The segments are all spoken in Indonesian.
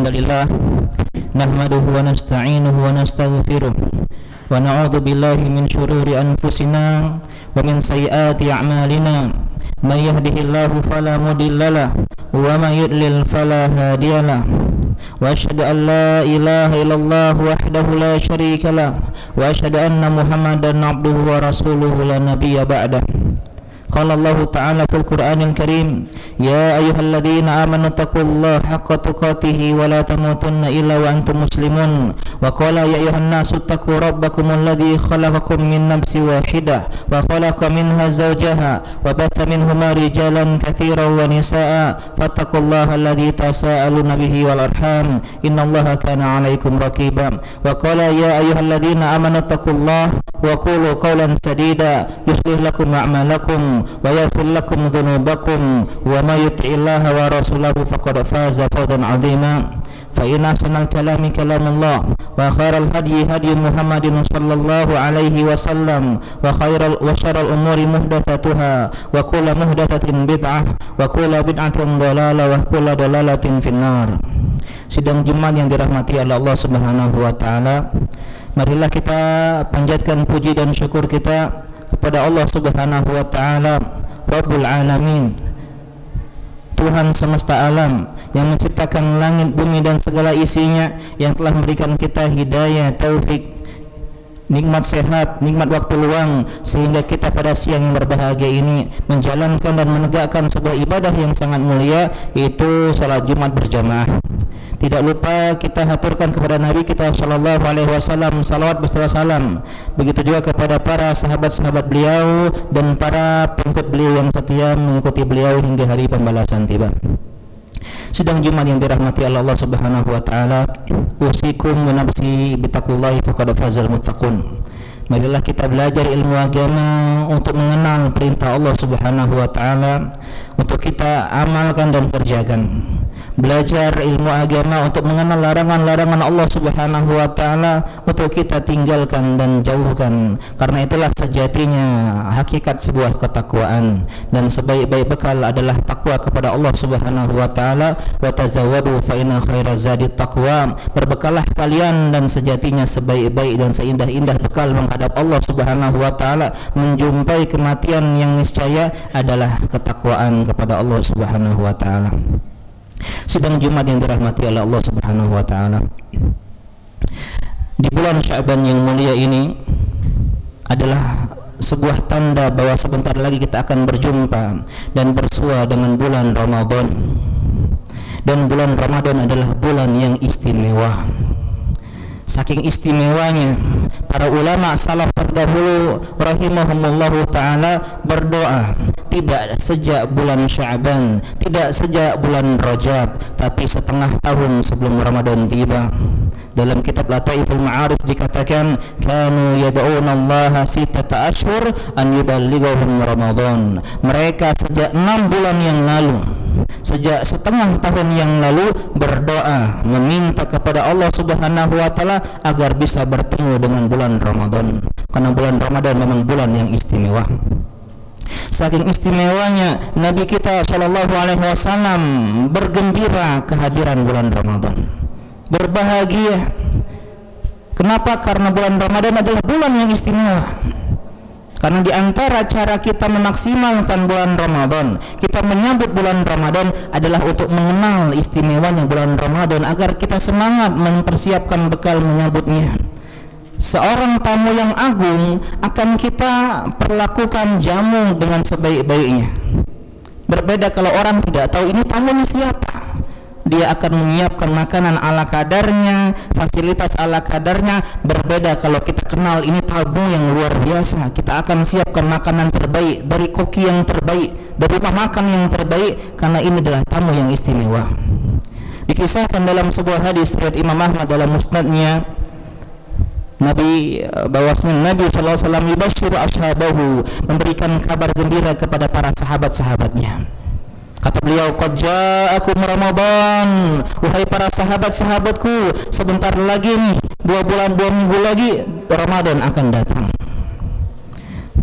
alhamdulillah nahmaduhu wa nasta'inuhu wa nastaghfiruh wa na'udzu billahi min shururi anfusina wa min sayyiati a'malina may yahdihillahu fala mudhillalah wa may yudlil fala hadiyalah wa asyhadu an la ilaha illallah wahdahu la syarikalah wa asyhadu anna muhammadan abduhu wa rasuluhu la nabiyya ba'dah. قال الله تعالى في القرآن الكريم يا أيها الذين آمنوا اتقوا الله حق تقاته ولا تموتن إلا وأنتم مسلمون وقال يا أيها الناس اتقوا ربكم الذي خلقكم من نفس واحدة وخلق منها زوجها وبث منهما رجالا كثيرا ونساء فاتقوا الله الذي تساءلون به والأرحام إن الله كان عليكم رقيبا وقال يا أيها الذين آمنوا اتقوا الله وقولوا قولا سديدا يصلح لكم أعمالكم ويغفر لكم ذنوبكم وما يطع الله ورسوله فقد فاز فوزا عظيما فإن أحسن الكلام كلام الله وخير الهدي هدي محمد صلى الله عليه وسلم وشر الأمور محدثاتها وكل محدثة بدعة وكل بدعة ضلالة وكل ضلالة في النار. Sidang Jumat yang dirahmati oleh Allah Subhanahu wa taala, marilah kita panjatkan puji dan syukur kita kepada Allah Subhanahu wa taala, Rabbul Alamin, Tuhan semesta alam yang menciptakan langit, bumi dan segala isinya, yang telah memberikan kita hidayah, taufik, nikmat sehat, nikmat waktu luang, sehingga kita pada siang yang berbahagia ini menjalankan dan menegakkan sebuah ibadah yang sangat mulia, yaitu salat Jumat berjamaah. Tidak lupa kita haturkan kepada Nabi kita sallallahu alaihi wasallam salawat beserta salam. Begitu juga kepada para sahabat-sahabat beliau dan para pengikut beliau yang setia mengikuti beliau hingga hari pembalasan tiba. Sidang Jumat yang dirahmati Allah Subhanahu wa taala, usikum wa nafsi bittaqullahi faqad fazal muttaqun. Marilah kita belajar ilmu agama untuk mengenal perintah Allah Subhanahu wa taala, untuk kita amalkan dan kerjakan. Belajar ilmu agama untuk mengenal larangan-larangan Allah Subhanahu wa taala, untuk kita tinggalkan dan jauhkan. Karena itulah sejatinya hakikat sebuah ketakwaan, dan sebaik-baik bekal adalah takwa kepada Allah Subhanahu wa taala. Wa tazawwadu fa inna khairaz zadit taqwa. Berbekalah kalian, dan sejatinya sebaik-baik dan seindah-indah bekal menghadap Allah Subhanahu wa taala, menjumpai kematian yang niscaya adalah ketakwaan kepada Allah Subhanahu wa taala. Sidang Jumat yang dirahmati oleh Allah Subhanahu wa taala, di bulan Sya'ban yang mulia ini adalah sebuah tanda bahwa sebentar lagi kita akan berjumpa dan bersua dengan bulan Ramadan. Dan bulan Ramadan adalah bulan yang istimewa. Saking istimewanya, para ulama salaf terdahulu rahimahumullahu taala berdoa tidak sejak bulan Sya'ban, tidak sejak bulan Rajab, tapi setengah tahun sebelum Ramadan tiba. Dalam kitab Lataiful Ma'arif dikatakan, kanu yad'una Allah sittata ashhur an yuballighahum Ramadan. Mereka sejak 6 bulan yang lalu, sejak setengah tahun yang lalu berdoa meminta kepada Allah Subhanahu wa taala agar bisa bertemu dengan bulan Ramadan. Karena bulan Ramadan memang bulan yang istimewa. Saking istimewanya, Nabi kita sallallahu alaihi wasallam bergembira kehadiran bulan Ramadan, berbahagia. Kenapa? Karena bulan Ramadan adalah bulan yang istimewa. Karena di antara cara kita memaksimalkan bulan Ramadan, kita menyambut bulan Ramadan adalah untuk mengenal istimewanya bulan Ramadan agar kita semangat mempersiapkan bekal menyambutnya. Seorang tamu yang agung akan kita perlakukan jamu dengan sebaik-baiknya. Berbeda kalau orang tidak tahu ini tamunya siapa. Dia akan menyiapkan makanan ala kadarnya, fasilitas ala kadarnya. Berbeda kalau kita kenal ini tamu yang luar biasa, kita akan siapkan makanan terbaik, dari koki yang terbaik, dari rumah makan yang terbaik, karena ini adalah tamu yang istimewa. Dikisahkan dalam sebuah hadis riwayat Imam Ahmad dalam musnadnya, bahwasanya Nabi sallallahu alaihi wasallam yubashiru ashabahu, memberikan kabar gembira kepada para sahabat-sahabatnya. Kata beliau, qad ja'akum Ramadan, wahai para sahabat-sahabatku, sebentar lagi nih, 2 minggu lagi Ramadan akan datang.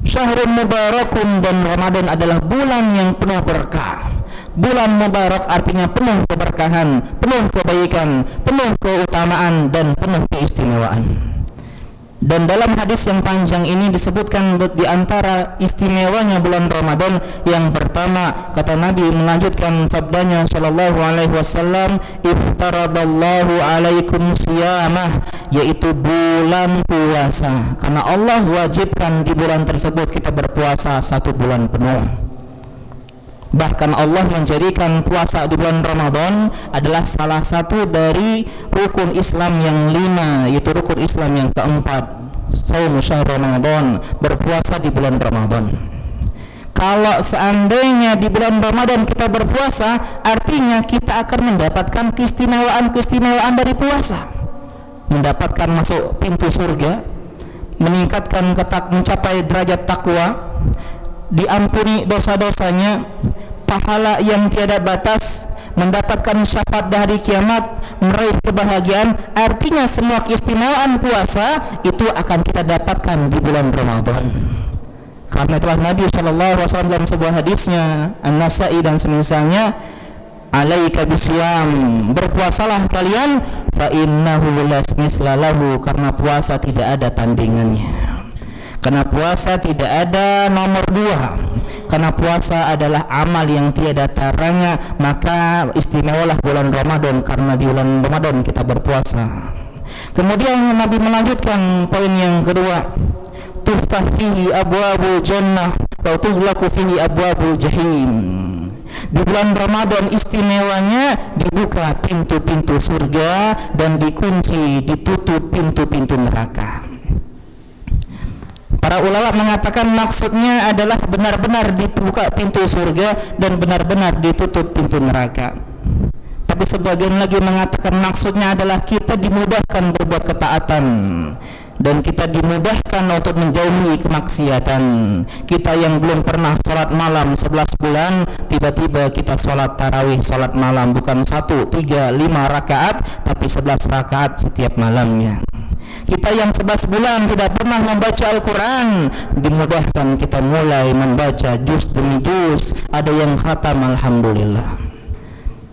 Syahrun mubarakun, dan Ramadan adalah bulan yang penuh berkah, Bulan mubarak artinya penuh keberkahan, penuh kebaikan, penuh keutamaan, dan penuh keistimewaan. Dan dalam hadis yang panjang ini disebutkan di antara istimewanya bulan Ramadan, yang pertama kata Nabi melanjutkan sabdanya sallallahu alaihi wasallam, iftaradallahu alaikum siyamah, yaitu bulan puasa. Karena Allah wajibkan di bulan tersebut kita berpuasa 1 bulan penuh. Bahkan Allah menjadikan puasa di bulan Ramadan adalah salah satu dari rukun Islam yang 5, yaitu rukun Islam yang keempat, shaum syahr Ramadan, berpuasa di bulan Ramadan. Kalau seandainya di bulan Ramadan kita berpuasa, artinya kita akan mendapatkan keistimewaan dari puasa, mendapatkan masuk pintu surga, meningkatkan mencapai derajat takwa, diampuni dosa-dosanya, pahala yang tiada batas, mendapatkan syafaat dari kiamat, meraih kebahagiaan. Artinya semua keistimewaan puasa itu akan kita dapatkan di bulan Ramadan. Karena itulah Nabi SAW dalam sebuah hadisnya An-Nasa'i dan semisalnya, alaika bisyam, berpuasalah kalian, fa innahu la misla lahu, karena puasa tidak ada tandingannya. Karena puasa tidak ada nomor 2. Karena puasa adalah amal yang tiada taranya, maka istimewalah bulan Ramadan karena di bulan Ramadan kita berpuasa. Kemudian Nabi melanjutkan poin yang kedua, tuftah fihi abwabul jannah wa tughlaqu fihi abwabul jahim. Di bulan Ramadan istimewanya dibuka pintu-pintu surga dan dikunci, ditutup pintu-pintu neraka. Para ulama mengatakan maksudnya adalah benar-benar dibuka pintu surga dan benar-benar ditutup pintu neraka. Tapi sebagian lagi mengatakan maksudnya adalah kita dimudahkan berbuat ketaatan dan kita dimudahkan untuk menjauhi kemaksiatan. Kita yang belum pernah sholat malam 11 bulan, tiba-tiba kita sholat tarawih, sholat malam, bukan 1, 3, 5 rakaat, tapi 11 rakaat setiap malamnya. Kita yang 11 bulan tidak pernah membaca Al-Quran, dimudahkan kita mulai membaca juz demi juz, ada yang khatam, alhamdulillah.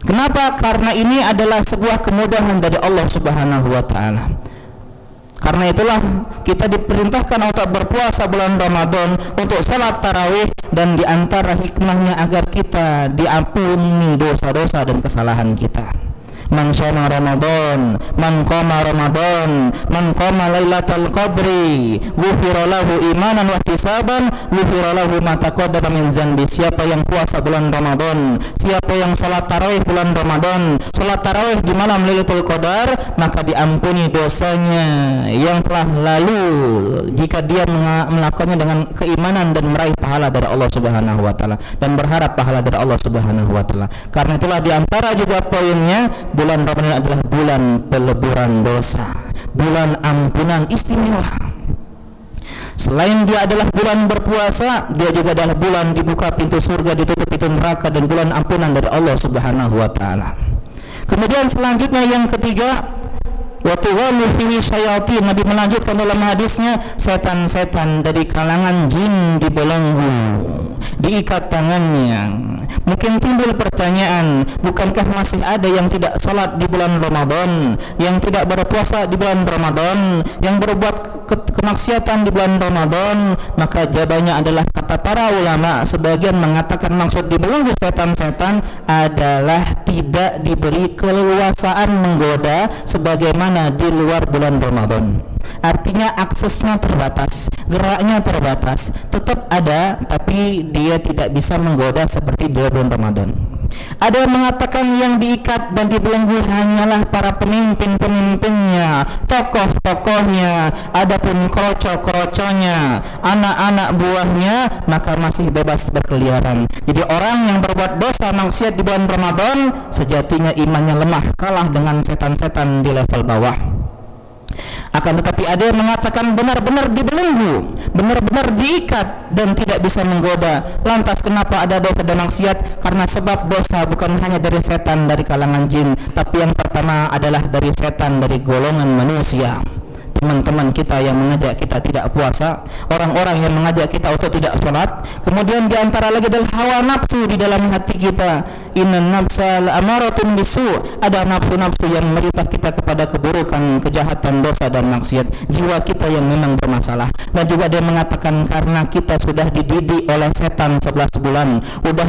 Kenapa? Karena ini adalah sebuah kemudahan dari Allah Subhanahu wa ta'ala. Karena itulah kita diperintahkan untuk berpuasa bulan Ramadan, untuk salat tarawih, dan diantara hikmahnya agar kita diampuni dosa-dosa dan kesalahan kita. Man shoma Ramadan, man qama Ramadan, man qama Lailatul Qadri, ghufira lahu imanan wa ihtisaban, ghufira lahu ma taqaddama min dzanbi. Siapa yang puasa bulan Ramadan, siapa yang salat tarawih bulan Ramadan, salat tarawih di malam Lailatul Qadar, maka diampuni dosanya yang telah lalu jika dia melakukannya dengan keimanan dan meraih pahala dari Allah Subhanahu wa taala dan berharap pahala dari Allah Subhanahu wa taala. Karena itulah di antara juga poinnya, bulan Ramadan adalah bulan peleburan dosa, bulan ampunan istimewa. Selain dia adalah bulan berpuasa, dia juga adalah bulan dibuka pintu surga, ditutup pintu neraka, dan bulan ampunan dari Allah Subhanahu wa taala. Kemudian selanjutnya yang ketiga, wa tughanu fihi syayatin. Nabi melanjutkan dalam hadisnya, setan-setan dari kalangan jin dibelenggu, diikat tangannya. Mungkin timbul pertanyaan, bukankah masih ada yang tidak sholat di bulan Ramadan, yang tidak berpuasa di bulan Ramadan, yang berbuat kemaksiatan di bulan Ramadan? Maka jawabannya adalah, kata para ulama, sebagian mengatakan maksud dibelenggu setan-setan adalah tidak diberi keleluasaan menggoda sebagaimana di luar bulan Ramadan. Artinya aksesnya terbatas, geraknya terbatas, tetap ada, tapi dia tidak bisa menggoda seperti di bulan Ramadan. Ada yang mengatakan yang diikat dan dibelenggu hanyalah para pemimpin-pemimpinnya, tokoh-tokohnya, adapun kroco-kroconya, anak-anak buahnya, maka masih bebas berkeliaran. Jadi orang yang berbuat dosa maksiat di bulan Ramadan, sejatinya imannya lemah, kalah dengan setan-setan di level bawah. Akan tetapi ada yang mengatakan benar-benar dibelenggu, benar-benar diikat dan tidak bisa menggoda. Lantas kenapa ada dosa dan maksiat? Karena sebab dosa bukan hanya dari setan dari kalangan jin, tapi yang pertama adalah dari setan dari golongan manusia. teman-teman kita yang mengajak kita tidak puasa, orang-orang yang mengajak kita untuk tidak sholat. Kemudian di antara lagi adalah hawa nafsu di dalam hati kita. Innan nafsa la'amaratun bisu, ada nafsu-nafsu yang merintah kita kepada keburukan, kejahatan, dosa dan maksiat. Jiwa kita yang memang bermasalah. Dan juga dia mengatakan karena kita sudah dididik oleh setan 11 bulan, sudah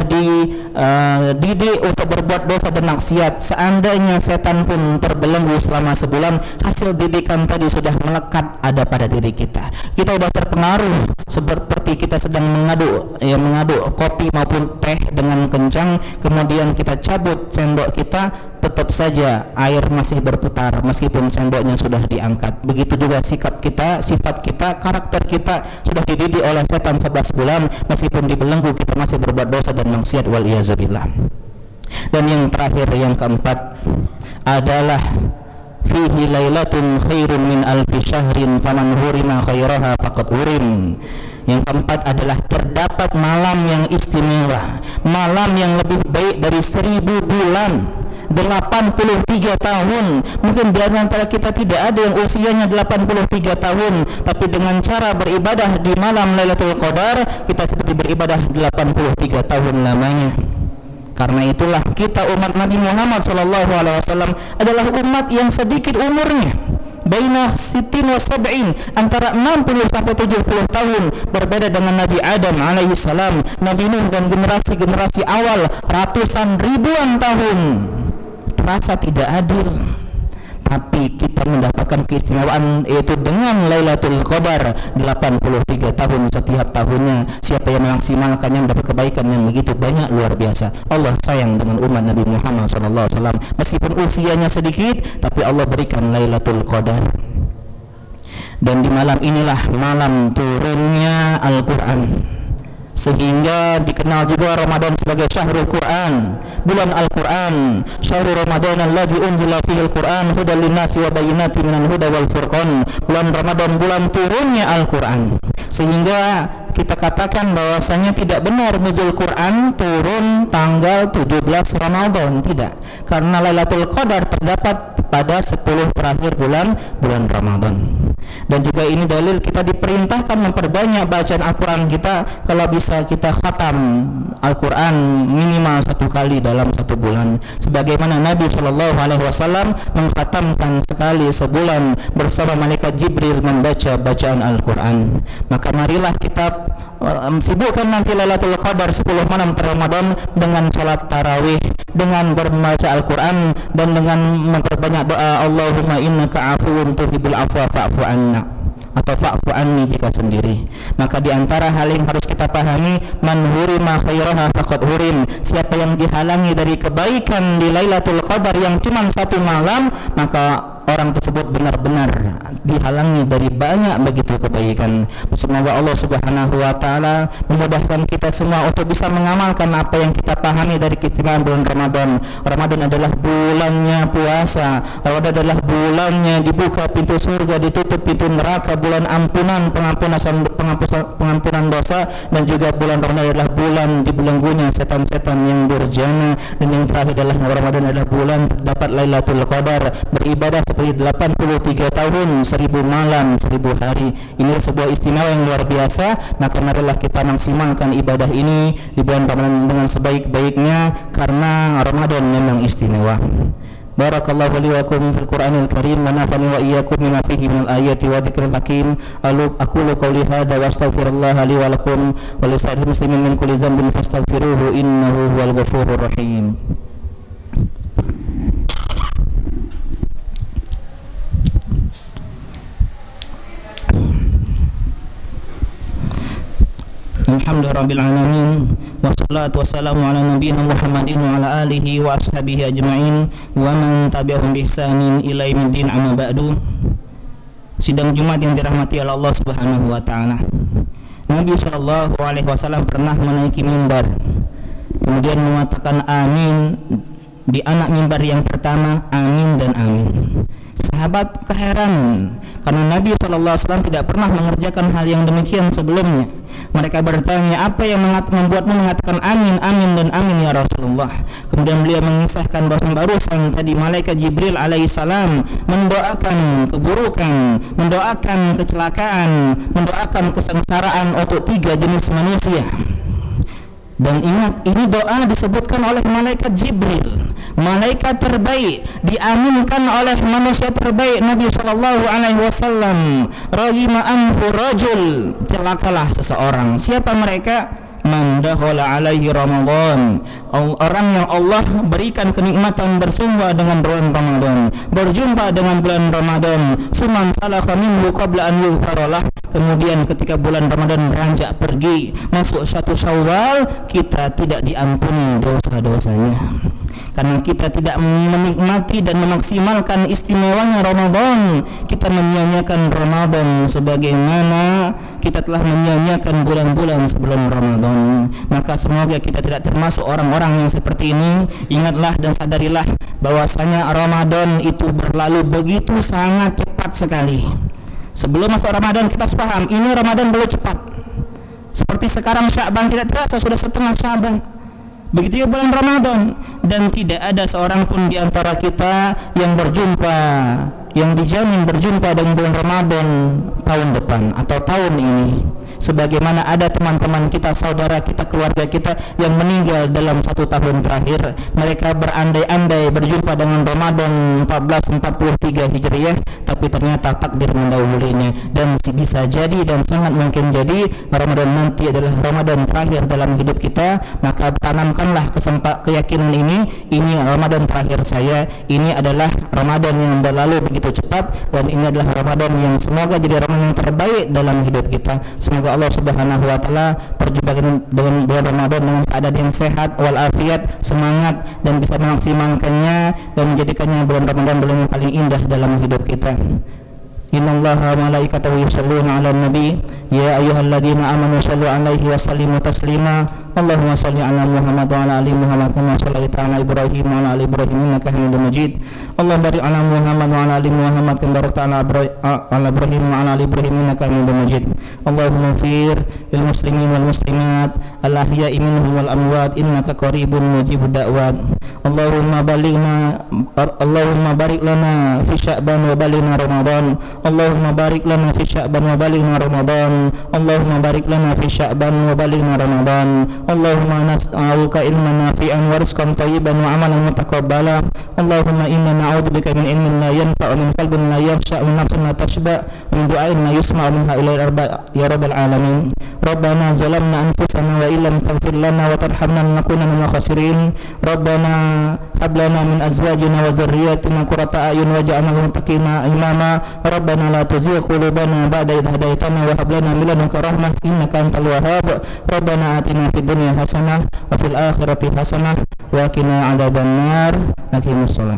dididik untuk berbuat dosa dan maksiat. Seandainya setan pun terbelenggu selama sebulan, hasil didikan tadi sudah melekat ada pada diri kita. Kita sudah terpengaruh seperti kita sedang mengaduk kopi maupun teh dengan kencang, kemudian kita cabut sendok kita, tetap saja air masih berputar meskipun sendoknya sudah diangkat. Begitu juga sikap kita, sifat kita, karakter kita sudah dididik oleh setan 11 bulan, meskipun dibelenggu kita masih berbuat dosa dan maksiat, wal iyazubillah. Dan yang terakhir, yang keempat adalah fihi lailatun khairun min alfi syahrin faman hurima khairaha faqad hurim. Yang keempat adalah terdapat malam yang istimewa, malam yang lebih baik dari 1000 bulan, 83 tahun. Mungkin di antara kita tidak ada yang usianya 83 tahun, tapi dengan cara beribadah di malam Lailatul Qadar, kita seperti beribadah 83 tahun lamanya. Karena itulah kita umat Nabi Muhammad SAW adalah umat yang sedikit umurnya, baina sitin wa sab'in, antara 60 sampai 70 tahun, berbeda dengan Nabi Adam alaihissalam, Nabi Nuh dan generasi-generasi awal ratusan ribuan tahun. Terasa tidak adil, tapi kita mendapatkan keistimewaan yaitu dengan Lailatul Qadar 83 tahun setiap tahunnya. Siapa yang memaksimalkannya mendapat kebaikan yang begitu banyak, luar biasa. Allah sayang dengan umat Nabi Muhammad SAW. Meskipun usianya sedikit, tapi Allah berikan Lailatul Qadar. Dan di malam inilah malam turunnya Al-Quran, sehingga dikenal juga Ramadan sebagai Syahrul Quran, bulan Al-Quran. Syahrul Ramadan alladzi unzila fihi Al-Quran hudan linnasi wa bayyinatin minal huda wal furqan. Bulan Ramadan, bulan turunnya Al-Quran. Sehingga kita katakan bahwasanya tidak benar nuzul Quran turun tanggal 17 Ramadan, tidak. Karena Lailatul Qadar terdapat pada 10 terakhir bulan Ramadan. Dan juga ini dalil kita diperintahkan memperbanyak bacaan Al-Quran kita. Kalau bisa kita khatam Al-Quran minimal 1 kali dalam 1 bulan, sebagaimana Nabi SAW mengkhatamkan sekali sebulan bersama malaikat Jibril membaca bacaan Al-Quran. Maka marilah kita sibukkan nanti Lailatul Qadar 10 malam Ramadan dengan salat tarawih, dengan membaca Al-Quran, dan dengan memperbanyak doa Allahumma innaka afuwun tuhibbul afwa fa'fu anna, atau fa'fu anni jika sendiri. Maka di antara hal yang harus kita pahami, man hurima khairaha faqad hurim. Siapa yang dihalangi dari kebaikan di Lailatul Qadar yang cuma 1 malam, maka orang tersebut benar-benar dihalangi dari banyak begitu kebaikan. Semoga Allah Subhanahu wa taala memudahkan kita semua untuk bisa mengamalkan apa yang kita pahami dari keistimewaan bulan Ramadan. Ramadan adalah bulannya puasa, Ramadan adalah bulannya dibuka pintu surga, ditutup pintu neraka, bulan ampunan, pengampunan dosa, dan juga bulan Ramadan adalah bulan dibelenggunya setan-setan yang durjana. Dan yang terakhir adalah Ramadan adalah bulan dapat Lailatul Qadar, beribadah seperti 83 tahun, 1000 malam, 1000 hari. Ini sebuah istimewa yang luar biasa. Maka marilah kita maksimalkan ibadah ini di bulan Ramadan dengan sebaik-baiknya, karena Ramadan memang istimewa. Barakallahu li wa lakum fil Qur'anil Karim wa nafa'ani wa iyyakum bima fihi minal ayati wa dzikril hakim. Aqulu qawli hadza wa astaghfirullaha li wa lakum wa li sa'iril muslimin min kulli dhanbin fastaghfiruhu innahu huwal ghafurur rahim. Alhamdulillahirabbil alamin, wassalatu wassalamu ala nabiyyina Muhammadin wa ala alihi wa ashabihi ajma'in wa man tabi'ahum bi ihsanin ila yaumiddin, amma ba'du. Sidang Jumat yang dirahmati oleh Allah Subhanahu wa taala. Nabi sallallahu alaihi wasallam pernah menaiki mimbar, kemudian mengatakan amin di anak mimbar yang pertama, amin dan amin. sahabat keheranan karena Nabi SAW tidak pernah mengerjakan hal yang demikian sebelumnya. Mereka bertanya, apa yang membuatmu mengatakan amin, amin dan amin ya Rasulullah? Kemudian beliau mengisahkan bahwa barusan tadi malaikat Jibril alaihissalam mendoakan keburukan, mendoakan kecelakaan, mendoakan kesengsaraan untuk 3 jenis manusia. Dan ingat, ini doa disebutkan oleh malaikat Jibril, malaikat terbaik, diaminkan oleh manusia terbaik Nabi SAW. Rahima anfu rajul, celakalah seseorang. Siapa mereka? Man dakhala alaihi Ramadan, orang yang Allah berikan kenikmatan bersua dengan bulan Ramadan, berjumpa dengan bulan Ramadan, suman salakha minhu qabla an yughfaralah. Kemudian ketika bulan Ramadan beranjak pergi masuk 1 Syawal, kita tidak diampuni dosa-dosanya karena kita tidak menikmati dan memaksimalkan istimewanya Ramadan. Kita menyia-nyiakan Ramadan sebagaimana kita telah menyia-nyiakan bulan-bulan sebelum Ramadan. Maka semoga kita tidak termasuk orang-orang yang seperti ini. Ingatlah dan sadarilah bahwasanya Ramadan itu berlalu begitu sangat cepat sekali. Sebelum masuk Ramadan kita paham ini Ramadan belum cepat. Seperti sekarang Sya'ban tidak terasa sudah setengah Sya'ban. Begitu juga bulan Ramadan, dan tidak ada seorang pun di antara kita yang berjumpa, yang dijamin berjumpa dengan bulan Ramadan tahun depan atau tahun ini. Sebagaimana ada teman-teman kita, saudara kita, keluarga kita yang meninggal dalam 1 tahun terakhir, mereka berandai-andai berjumpa dengan Ramadan 1443 Hijriah, tapi ternyata takdir mendahulunya. Dan bisa jadi dan sangat mungkin jadi Ramadan nanti adalah Ramadan terakhir dalam hidup kita. Maka tanamkanlah keyakinan ini Ramadan terakhir saya, ini adalah Ramadan yang berlalu begitu cepat, dan ini adalah Ramadan yang semoga jadi Ramadan yang terbaik dalam hidup kita. Semoga Allah Subhanahu wa taala berjumpa dengan bulan Ramadan dengan keadaan yang sehat walafiat, semangat, dan bisa memaksimalkannya dan menjadikannya bulan Ramadan bulan yang paling indah dalam hidup kita. Innallaha wa malaikatahu yusholluna 'alan nabi ya ayyuhalladzina amanu shallu 'alaihi wa sallimu taslima. Allahumma shalli 'ala Muhammad wa 'ala ali Muhammad kama shallaita 'ala Ibrahim wa 'ala ali Ibrahim innaka Hamidum Majid. Allahumma barik 'ala Muhammad wa 'ala ali Muhammad kama barakta 'ala Ibrahim wa 'ala ali Ibrahim innaka Hamidum Majid. Allahumma ighfir lil muslimin wal muslimat al ahya'i minhum wal amwat innaka qaribun mujibud da'wat. Allahumma barik lana fi Sya'ban wa balighna Ramadan. Allahumma barik lana fi Sya'ban wa balighna Ramadan. Allahumma barik lana fi Sya'ban wa balighna Ramadan. Allahumma nas'aluka ilman nafi'an wa rizqan thayyiban wa amalan mutaqabbala. Allahumma inna na'udzubika min ilmin la yanfa'u, min qalbin la yakhsha', min nafsin la tashba', min du'ain la yusma'u min haula'il arba' ya rabbal alamin. Rabbana zalamna anfusana wa illam taghfir lana wa tarhamna lanakunanna minal khasirin. Rabbana hab lana min azwajina wa dhurriyyatina qurrata a'yun waj'alna lil muttaqina imama. Rabbana la tuzigh qulubana ba'da idh hadaytana wa hab lana min ladunka rahmah innaka antal wahhab. Rabbana atina fid dunya hasanah wa fil akhirati hasanah wa qina adzabannar. Aqimus shalah.